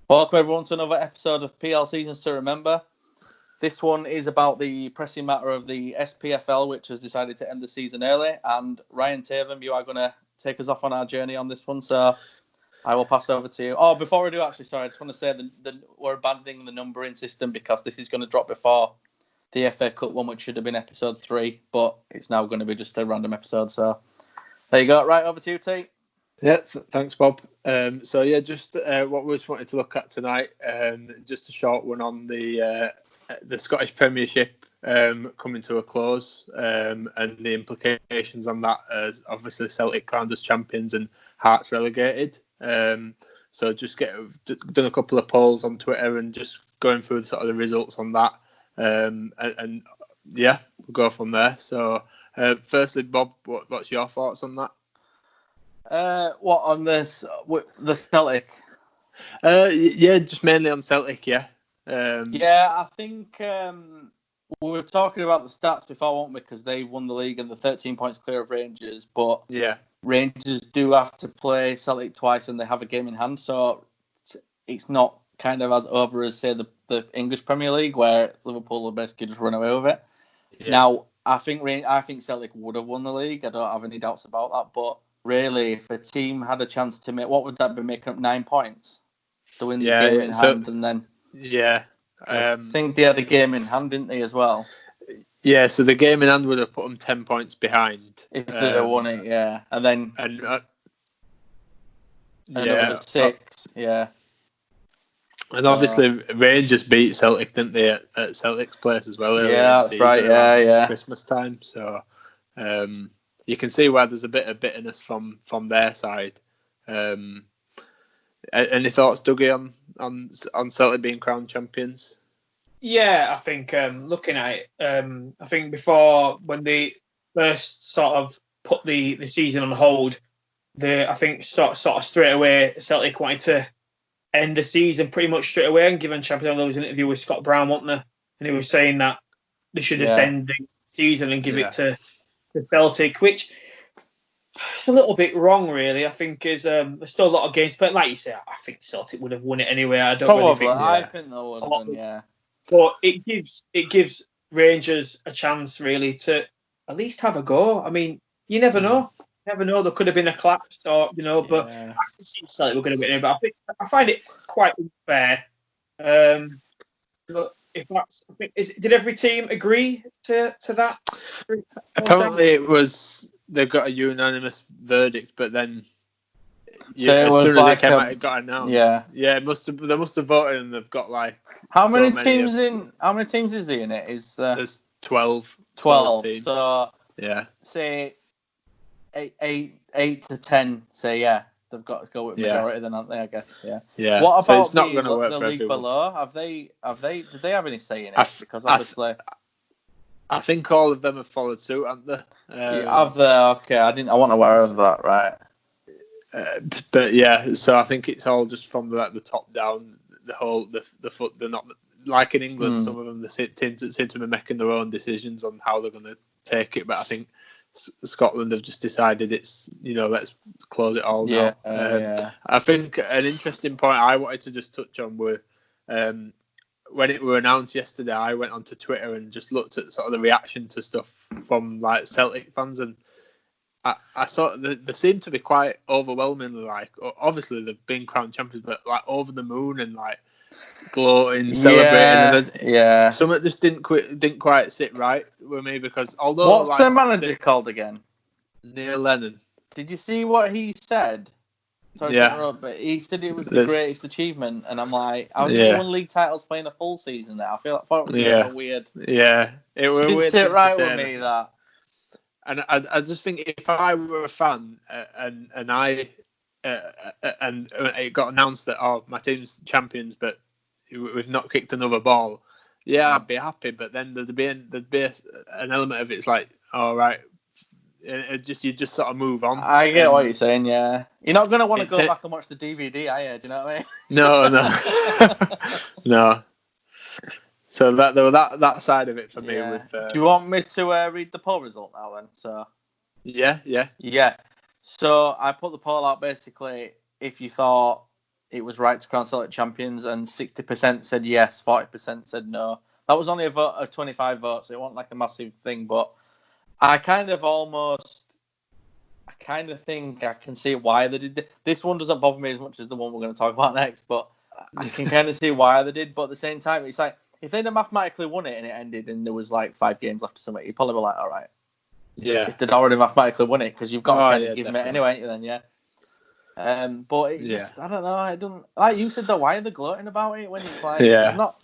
Welcome everyone to another episode of PL Seasons to Remember. This one is about the pressing matter of the SPFL, which has decided to end the season early. And Ryan Tatham, you are going to take us off on our journey on this one, so I will pass over to you. Oh, before we do, actually, sorry, I just want to say that we're abandoning the numbering system because this is going to drop before the FA Cup one, which should have been episode 3, but it's now going to be just a random episode. So there you go. Right, over to you, T. Yeah, thanks, Bob. Just what we just wanted to look at tonight, just a short one on the Scottish Premiership coming to a close, and the implications on that, as obviously Celtic crowned as champions and Hearts relegated. So just done a couple of polls on Twitter and just going through sort of the results on that, and we'll go from there. So firstly, Bob, what's your thoughts on that? What on this? The Celtic? Just mainly on Celtic, yeah. I think we were talking about the stats before, weren't we? Because they won the league and they're 13 points clear of Rangers, but Rangers do have to play Celtic twice and they have a game in hand, so it's not kind of as over as, say, the English Premier League, where Liverpool will basically just run away with it. Yeah. Now, I think Celtic would have won the league. I don't have any doubts about that, but really, if a team had a chance to make, what would that be, making up 9 points to win the game in hand, and then I think they had a game in hand, didn't they, as well? Yeah, so the game in hand would have put them 10 points behind if they had won it, and then another 6, And obviously Rangers beat Celtic, didn't they, at Celtic's place as well? That's right. Christmas time, so. You can see where there's a bit of bitterness from their side. Any thoughts, Dougie, on Celtic being crowned champions? Yeah, I think looking at it, I think before, when they first sort of put the season on hold, I think sort of straight away Celtic wanted to end the season pretty much straight away, and given champion, there was an interview with Scott Brown, wasn't there? And he was saying that they should just end the season and give it to the Celtic, which is a little bit wrong, really. I think there's still a lot of games, but like you say, I think Celtic would have won it anyway. I don't really think. I think they would have won, But it gives Rangers a chance, really, to at least have a go. I mean, you never know. There could have been a collapse, or But I can see Celtic were going to win it. But I find it quite unfair. But if that's, did every team agree to that? Apparently, they've got a unanimous verdict, but then as soon as it came out, it got announced. They must have voted, and they've got like how many teams in? How many teams is there in it? There's 12. 12 teams. So say 8 to 10. Say they've got to go with majority, then, aren't they? I guess. Yeah. What about so it's not going to work the for league everyone. Below? Have they? Did they have any say in it? Because obviously, I think all of them have followed suit, haven't they? Have they? Okay, I wasn't aware of that. Right. But so I think it's all just from the top down. The foot. They're not like in England. Some of them they seem to be making their own decisions on how they're going to take it. But I think Scotland have just decided it's let's close it all now. I think an interesting point I wanted to just touch on were when it were announced yesterday. I went onto Twitter and just looked at sort of the reaction to stuff from like Celtic fans, and I saw they seem to be quite overwhelmingly like, obviously they've been crowned champions, but like over the moon and like gloating, celebrating. Something just didn't quite sit right with me, because although what's their manager called again? Neil Lennon. Did you see what he said? Sorry to interrupt, but he said it was the greatest achievement, and I'm like, I was won league titles playing a full season there. I thought it was a bit weird. Yeah, it was weird. Didn't sit right with me that. And I just think if I were a fan and it got announced that my team's champions, but we've not kicked another ball, I'd be happy. But then there'd be an element of it's like, all right, you just sort of move on. I get what you're saying. Yeah, you're not gonna want to go back and watch the DVD, are you? Do you know what I mean? No, no. So that side of it for me. Do you want me to read the poll result now then? So. Yeah. So I put the poll out basically if you thought it was right to crown Celtic champions, and 60% said yes, 40% said no. That was only a vote of 25 votes, so it wasn't like a massive thing, but I kind of think I can see why they did this one. Doesn't bother me as much as the one we're going to talk about next, but I can kind of see why they did. But at the same time, it's like if they'd have mathematically won it and it ended and there was like 5 games left or something, you'd probably be like, all right. Yeah. If they'd already mathematically won it, because you've got to kind of give them it definitely. anyway, ain't you then, yeah. But it just, I don't know. I don't like you said. Why are they gloating about it when it's like it's not?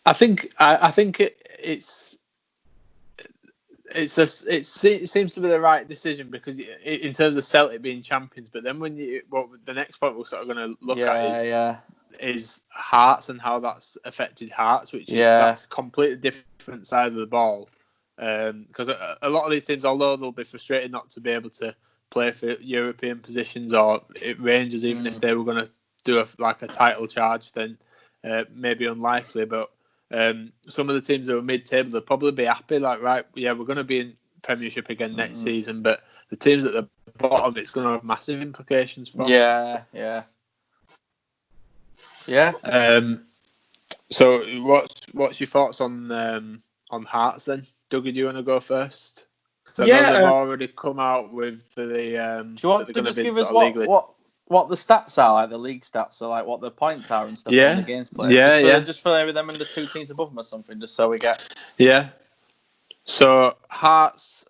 I think it seems to be the right decision because in terms of Celtic being champions, but then when the next point we're sort of going to look at is Hearts and how that's affected Hearts, which is that's a completely different side of the ball. Because a lot of these teams, although they'll be frustrated not to be able to play for European positions or Rangers, even if they were going to do a title charge, then maybe unlikely. But some of the teams that are mid-table, they'll probably be happy. Like, right, yeah, we're going to be in Premiership again next season, but the teams at the bottom, it's going to have massive implications for. Yeah. So, what's your thoughts on Hearts then? Doug, do you want to go first? I know they've already come out with the. Do you want to just give us what the stats are, like the league stats, or like what the points are and stuff on the games played? Just for them and the 2 teams above them or something, just so we get. Yeah. So Hearts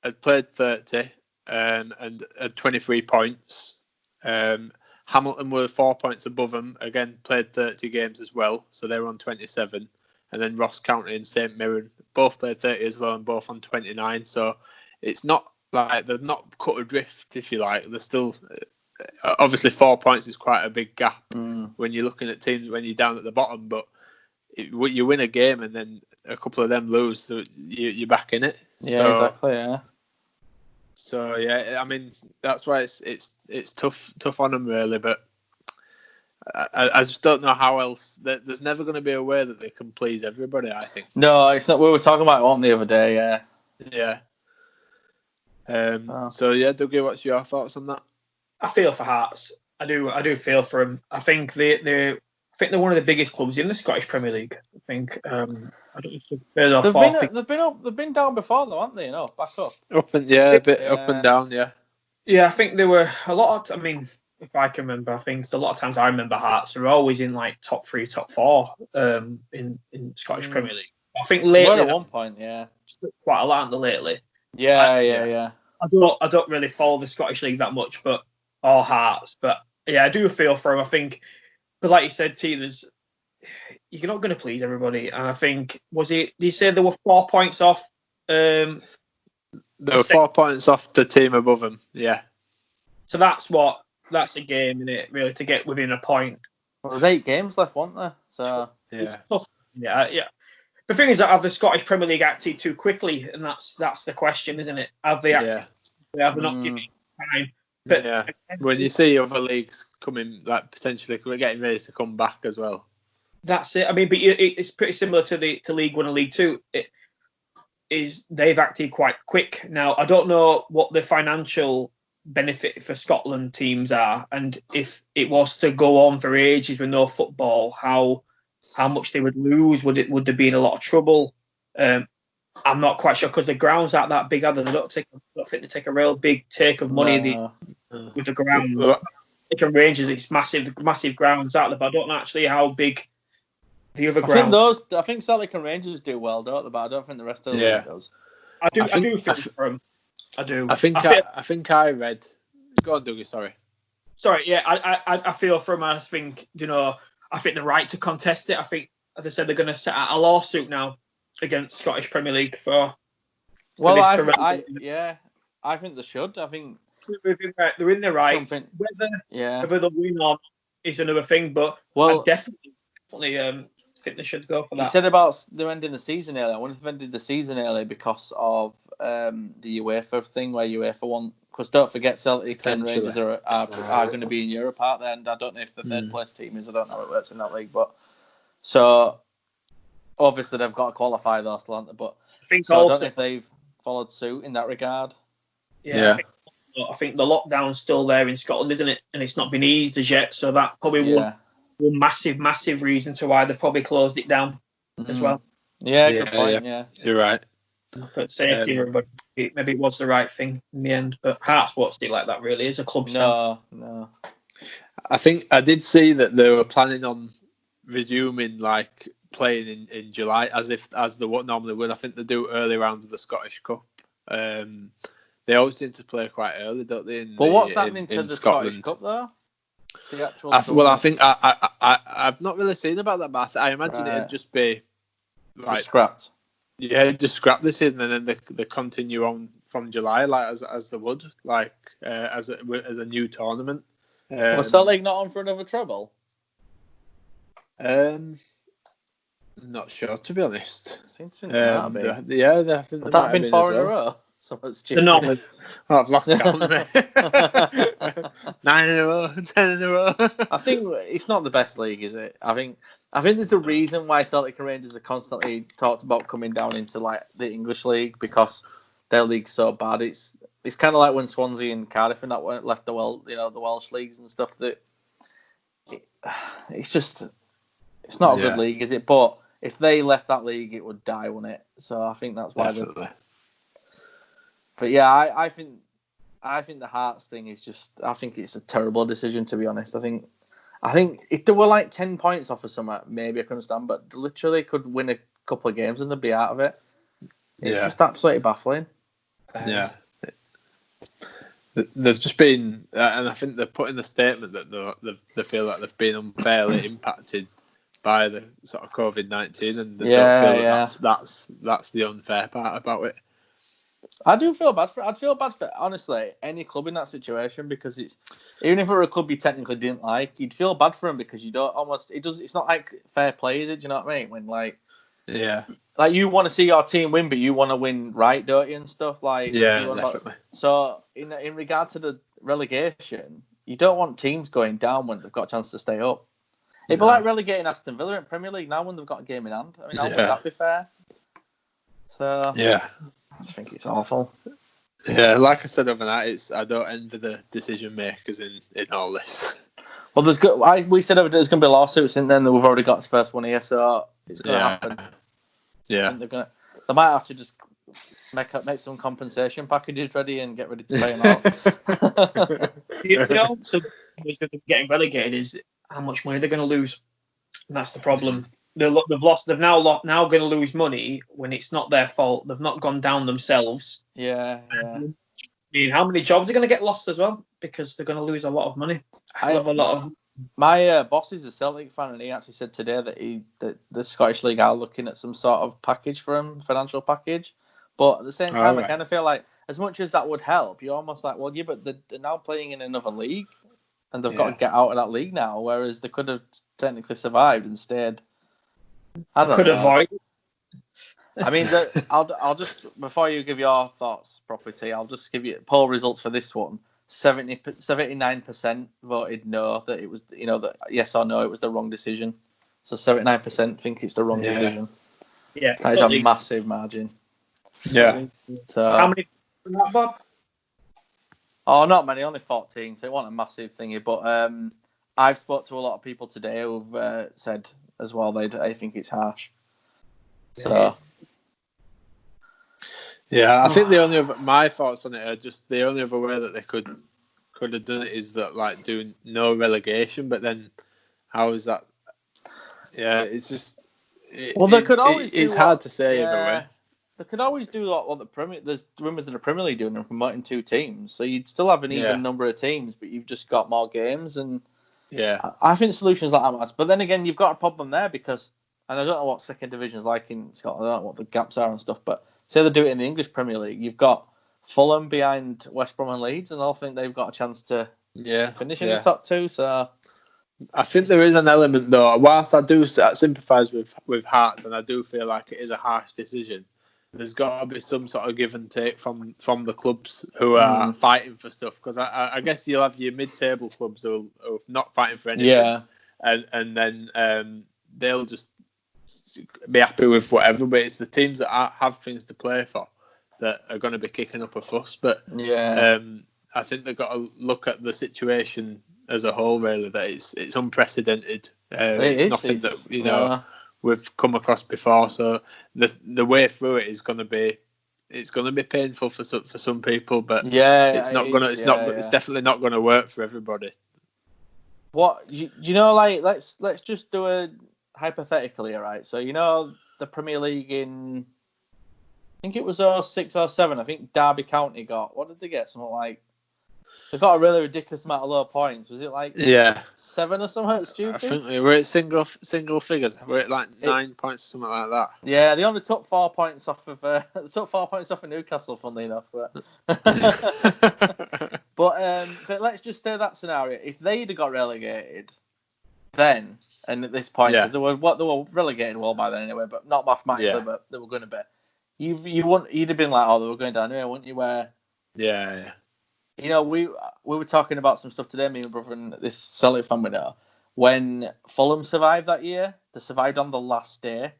had played 30 and had 23 points. Hamilton were 4 points above them, again played 30 games as well, so they were on 27. And then Ross County and St Mirren both played 30 as well and both on 29. So it's not like they're not cut adrift, if you like. They're still obviously 4 points is quite a big gap when you're looking at teams when you're down at the bottom. But you win a game and then a couple of them lose, so you're back in it. Yeah, exactly. Yeah. So yeah, I mean that's why it's tough on them really, but. I just don't know how else. There's never going to be a way that they can please everybody, I think. No, it's not. We were talking about it on the other day, yeah. Yeah. So yeah, Dougie, what's your thoughts on that? I feel for Hearts. I do feel for them. I think they're one of the biggest clubs in the Scottish Premier League. I think. I don't know if they've been down before though, haven't they? Back up. Up and down, yeah. Yeah, I think there were a lot of. I mean. If I can remember, I think a lot of times I remember Hearts are always in like top 3, top 4 in Scottish Premier League. I think lately at one point, quite a lot, aren't they, lately? Yeah. I don't really follow the Scottish League that much, or Hearts, but yeah, I do feel for them. I think, but like you said, you're not going to please everybody, and I think did you say there were 4 points off? There were 4 points off the team above them, yeah. So that's a game, isn't it, really, to get within a point. Well, there's 8 games left, weren't there? So it's tough. Yeah. The thing is that have the Scottish Premier League acted too quickly, and that's the question, isn't it? Have they acted? Have they not given time? But when you see other leagues coming, like potentially we're getting ready to come back as well. That's it. I mean, but it's pretty similar to League One and League Two. They've acted quite quick. Now, I don't know what the financial benefit for Scotland teams are, and if it was to go on for ages with no football, how much they would lose. Would there be in a lot of trouble? I'm not quite sure because the grounds aren't that big either. I don't think they take a real big take of money with the grounds. Taking Rangers, it's massive grounds out there, but I don't know actually how big the other grounds. I think Celtic and Rangers do well, don't they? But I don't think the rest of the league does. I do feel for them. I do. I think I read. Go on, Dougie. Sorry. Yeah, I feel for them. I think I think the right to contest it. I think, as I said, they're going to set out a lawsuit now against Scottish Premier League for. I think they should. I think they're in their right. Whether they'll win or not is another thing, but I definitely think they should go for that. You said about them ending the season early. I wonder if they've ended the season early because of the UEFA thing where UEFA want. Because don't forget, Celtic and Rangers are going to be in Europe, aren't they? And I don't know if the third place team is. I don't know how it works in that league, but so obviously they've got to qualify those, aren't they? But I think I don't know if they've followed suit in that regard. Yeah. But I think the lockdown's still there in Scotland, isn't it? And it's not been eased as yet. So that probably one massive reason to why they probably closed it down as well. Yeah, good point. Yeah, you're right. For safety, everybody. Maybe it was the right thing in the end. But Hearts won't stick like that, really, as a club stand. No. I think I did see that they were planning on resuming like playing in July as they what normally would. I think they do early rounds of the Scottish Cup. They always seem to play quite early, don't they? What's happening to the Scotland? Scottish Cup though? The actual. I think I've not really seen about that, but I imagine it'd just be like just scrapped. Yeah, just scrap this season and then they continue on from July, like as they would, like as a new tournament. Was Celtic not on for another treble? I'm not sure, to be honest. Seems to be. I think that have been 4 in a row. So it's I've lost count. 9 in a row, 10 in a row. I think it's not the best league, is it? I think there's a reason why Celtic and Rangers are constantly talked about coming down into like the English league, because their league's so bad. It's kind of like when Swansea and Cardiff and that left the Welsh leagues and stuff. That it's not a good league, is it? But if they left that league, it would die, wouldn't it? So I think that's why. Definitely. But yeah, I think the Hearts thing is just. I think it's a terrible decision, to be honest. I think if they were like 10 points off of something, maybe I could understand. But they literally could win a couple of games and they'd be out of it. It's just absolutely baffling. Yeah. They've just been, and I think they've put in the statement that they feel like they've been unfairly impacted by the sort of COVID-19, and they don't feel that's the unfair part about it. I do feel bad for. I'd feel bad for honestly any club in that situation, because it's even if it were a club you technically didn't like, you'd feel bad for them because you don't almost. It's not like fair play, is it? Do you know what I mean? When like you want to see your team win, but you want to win right, don't you? And stuff like definitely. So in regard to the relegation, you don't want teams going down when they've got a chance to stay up. It'd be like relegating Aston Villa in Premier League now when they've got a game in hand. I mean, how would that be fair? So I think it's awful. Yeah, like I said overnight, I don't envy the decision makers in all this. Well, we said there's going to be lawsuits, and then we've already got the first one here, so it's going to happen. Yeah. And they might have to just make some compensation packages ready and get ready to pay them out. The also getting relegated is how much money they're going to lose, and that's the problem. They're now going to lose money when it's not their fault. They've not gone down themselves. Yeah. I mean, how many jobs are going to get lost as well? Because they're going to lose a lot of money. My boss is a Celtic fan, and he actually said today that the Scottish League are looking at some sort of package for him, financial package. But at the same time, I kind of feel like as much as that would help, you're almost like, well, yeah, but they're now playing in another league, and they've got to get out of that league now, whereas they could have technically survived and stayed. I don't know. Avoid. I mean, I'll just before you give your thoughts properly, T, I'll just give you poll results for this one. 79% voted no, that it was, that yes or no, it was the wrong decision. So 79% think it's the wrong decision. Yeah, that is a massive margin. Yeah. So how many, Bob? Oh, not many, only 14. So it wasn't a massive thingy, but I've spoke to a lot of people today who've said as well they think it's harsh. So. Yeah, I think my thoughts on it are just the only other way that they could have done it is that like doing no relegation, but then how is that? Yeah, it's just. They could always. It's hard to say either way. They could always do what the Premier. There's rumours in the Premier League doing and promoting 2 teams, so you'd still have an even number of teams, but you've just got more games and. Yeah. I think solutions like that, but then again, you've got a problem there because, and I don't know what second division's like in Scotland. I don't know what the gaps are and stuff, but. Say they do it in the English Premier League, you've got Fulham behind West Brom and Leeds, and I think they've got a chance to finish in the top 2. So I think there is an element though. Whilst I do sympathise with Hearts, and I do feel like it is a harsh decision, there's got to be some sort of give and take from the clubs who are fighting for stuff. Because I guess you'll have your mid-table clubs who are not fighting for anything, and then they'll just be happy with whatever, but it's the teams that have things to play for that are going to be kicking up a fuss. But I think they've got to look at the situation as a whole. Really, that it's unprecedented. It's nothing that we've come across before. So the way through it is going to be. It's going to be painful for some people, but it's definitely not going to work for everybody. What you know, like let's just do a hypothetical here, right? So the Premier League in, I think it was 06 or 07. I think Derby County got, what did they get? Something like, they got a really ridiculous amount of low points. Was it like 7 or something stupid? I think they were at single figures. We're at like 9 points, something like that. Yeah, they only took 4 points off of Newcastle, funnily enough. But let's just say that scenario. If they'd have got relegated, then, and at this point, because they were relegated well by then anyway, but not mathematically, but they were going to be. You'd have been like, oh, they were going down here, wouldn't you? Where we were talking about some stuff today, me and my brother and this Celtic fan we know. When Fulham survived that year, they survived on the last day.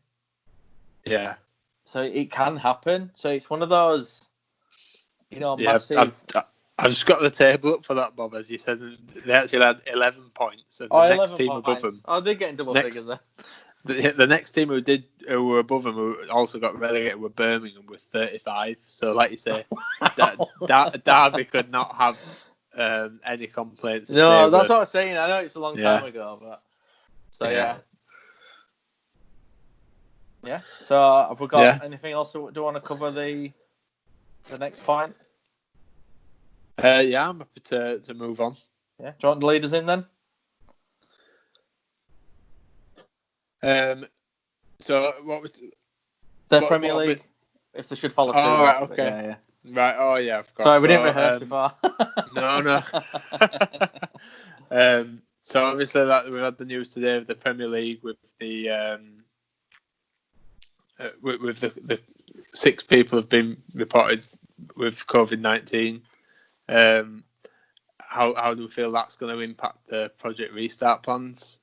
Yeah. So it can happen. So it's one of those, massive. I've just got the table up for that, Bob, as you said. They actually had 11 points. And the next team above them. Oh, they're getting double figures there. The next team who were above them, who also got relegated, were Birmingham with 35. So, like you say, Derby could not have any complaints. No, that's what I was saying. I know it's a long time ago, but yeah. So, have we got anything else? Do you want to cover the next point? I'm happy to move on. Yeah, do you want the leaders in then? So what was the Premier League? If they should follow suit. Oh, right, okay. Right. Oh, yeah. Of course. Sorry, we didn't rehearse before. No. So obviously that we had the news today of the Premier League with the with the 6 people have been reported with COVID-19. How do we feel that's going to impact the Project Restart plans?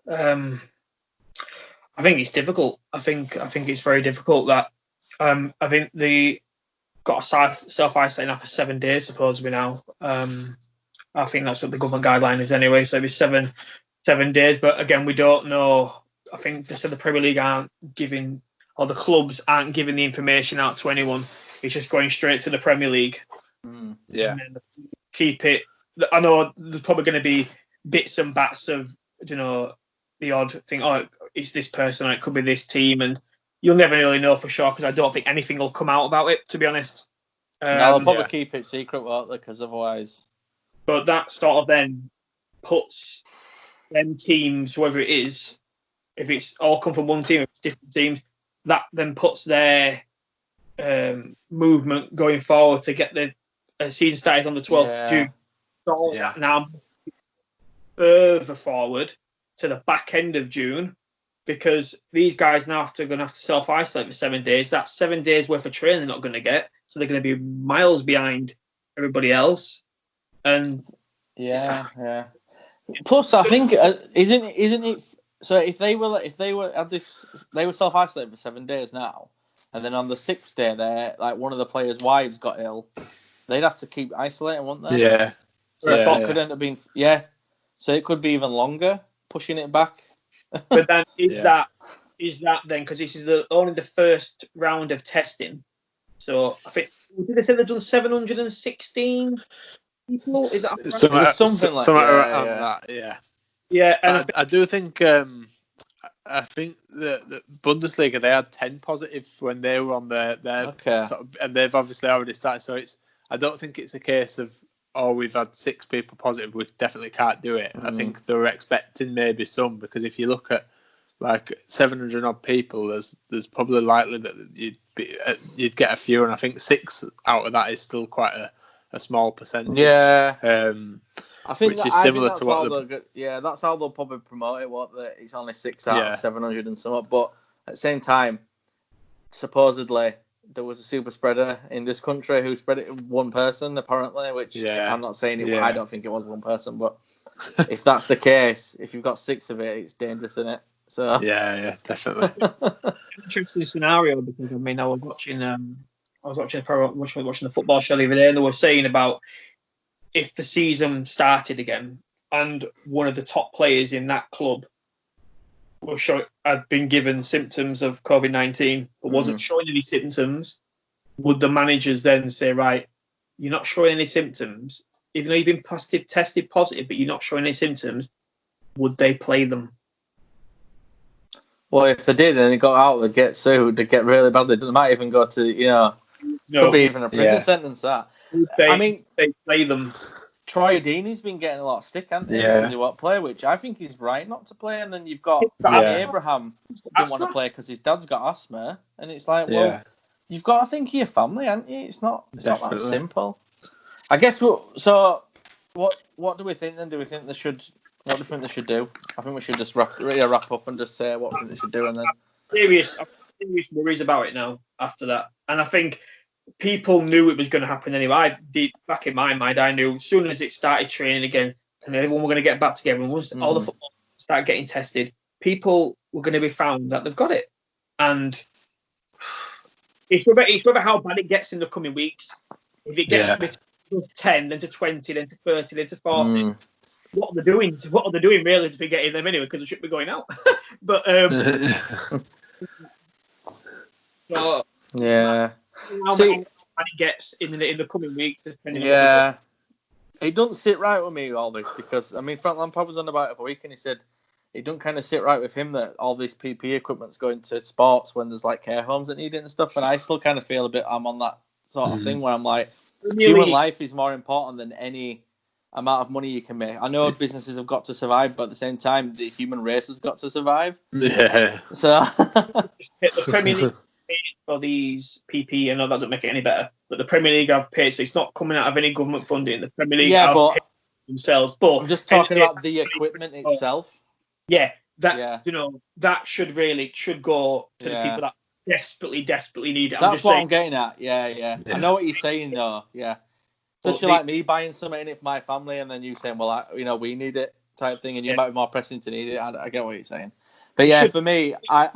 I think it's difficult. I think it's very difficult that I think they got a self-isolate now for 7 days supposedly now. I think that's what the government guideline is anyway. So it'll be 7 days. But again, we don't know. I think they said the Premier League aren't giving, or the clubs aren't giving the information out to anyone. It's just going straight to the Premier League. Yeah. And then keep it. I know there's probably going to be bits and bats of, the odd thing, it's this person, or it could be this team, and you'll never really know for sure, because I don't think anything will come out about it, to be honest. No, they'll probably keep it secret, won't they? Because otherwise. But that sort of then puts them teams, whoever it is, if it's all come from one team, if it's different teams, that then puts their movement going forward to get the season started on the 12th of June. So now further forward to the back end of June, because these guys now going to have to self-isolate for 7 days. That's 7 days worth of training they're not going to get, so they're going to be miles behind everybody else. And Plus, I think isn't it? So if they were self-isolated for 7 days now, and then on the 6th day, one of the players' wives got ill, they'd have to keep isolating, wouldn't they? Yeah. So it could end up being So it could be even longer, pushing it back. But then is that then, because this is only the first round of testing? So I think, did they say they've done 716 people? Is that something like that? Yeah. Yeah, and I do think I think the Bundesliga, they had 10 positive when they were on their sort of, and they've obviously already started. So I don't think it's a case of, we've had 6 people positive, we definitely can't do it. I think they were expecting maybe some, because if you look at like 700 odd people, there's probably likely that you'd get a few, and I think 6 out of that is still quite a small percentage. Yeah. I think which is similar to what that's how they'll probably promote it. That it's only 6 out of 700 and something, but at the same time, supposedly there was a super spreader in this country who spread it in one person, apparently, which I'm not saying it. I don't think it was one person, but if that's the case, if you've got 6 of it, it's dangerous, isn't it? So yeah, definitely. Interesting scenario, because I was watching I was watching the football show the other day, and they were saying about if the season started again and one of the top players in that club had been given symptoms of COVID-19 but wasn't showing any symptoms, would the managers then say, right, you're not showing any symptoms, even though you've been tested positive, but you're not showing any symptoms, would they play them? Well, if they did and they got out, they'd get sued, they'd get really bad. They might even go to, could be even a prison sentence, that. They play them. Troy Deeney's been getting a lot of stick, hasn't he? Yeah. Because he won't play, which I think he's right not to play. And then you've got Abraham didn't want to play because his dad's got asthma. And it's like, well, you've got to think of your family, haven't you? It's not that simple. I guess so. What do we think then? Do we think they should? What do you think they should do? I think we should just wrap up and just say what we think they should do, and then serious worries about it now after that. And I think people knew it was going to happen anyway. Back in my mind, I knew as soon as it started training again and everyone were going to get back together, and once all the football started getting tested, people were going to be found that they've got it. And it's whether how bad it gets in the coming weeks. If it gets to 10, then to 20, then to 30, then to 40. What are they doing? What are they doing really to be getting them anyway? Because they should be going out. But so, yeah. How bad it gets in the coming weeks, depending on it doesn't sit right with me, all this, because Frank Lampard was on about it for a week and he said it don't kind of sit right with him that all this PPE equipment's going to sports when there's like care homes that need it and stuff. And I still kind of feel I'm on that sort of thing where I'm like, human life is more important than any amount of money you can make. I know businesses have got to survive, but at the same time, the human race has got to survive. Yeah. So the Premier League paid for these PPE. I know that doesn't make it any better, but the Premier League have paid, so it's not coming out of any government funding. The Premier League have paid themselves. But I'm just talking about the equipment itself. That should go to the people that desperately need it. That's what I'm getting at. Yeah. I know what you're saying, though. Yeah. Such like me buying something in it for my family, and then you saying, well, we need it type thing, and you might be more pressing to need it. I get what you're saying. But for me, I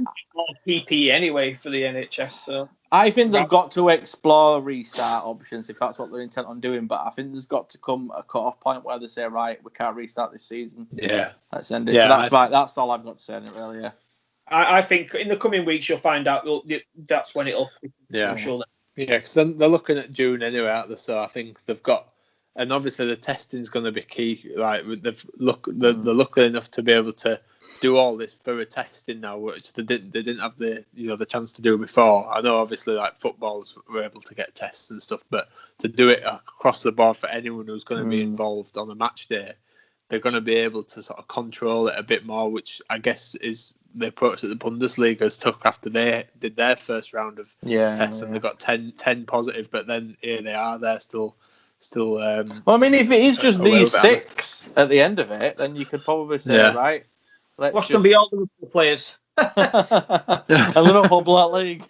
PPE anyway for the NHS. So I think they've got to explore restart options if that's what they're intent on doing. But I think there's got to come a cut-off point where they say, right, we can't restart this season. Yeah. Let's end it. Yeah, so that's all I've got to say on it, really. Yeah. I think in the coming weeks you'll find out. That's when it'll. Yeah. I'm sure. Yeah, because then they're looking at June anyway, aren't they? So I think they've got, and obviously the testing's going to be key. Like they're lucky enough to be able to do all this thorough testing now, which they didn't have the chance to do before. I know obviously like footballers were able to get tests and stuff, but to do it across the board for anyone who's going to be involved on a match day, they're going to be able to sort of control it a bit more, which I guess is the approach that the Bundesliga took after they did their first round of tests and they got 10 positive, but then here they are, they're still well, if it is just these 6 at the end of it, then you could probably say, right, watch them be all the Liverpool players. A Liverpool Black League.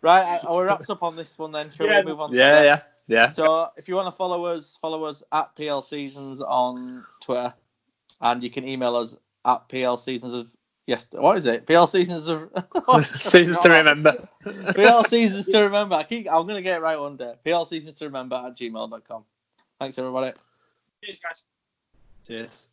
Right, we wrapped up on this one then. Shall we move on? Yeah. So if you want to follow us at PL Seasons on Twitter, and you can email us at PL Seasons of what is it? PL Seasons of Seasons to remember. PL Seasons to remember. I'm gonna get it right one day. PL Seasons to remember @gmail.com. Thanks everybody. Cheers guys. Cheers.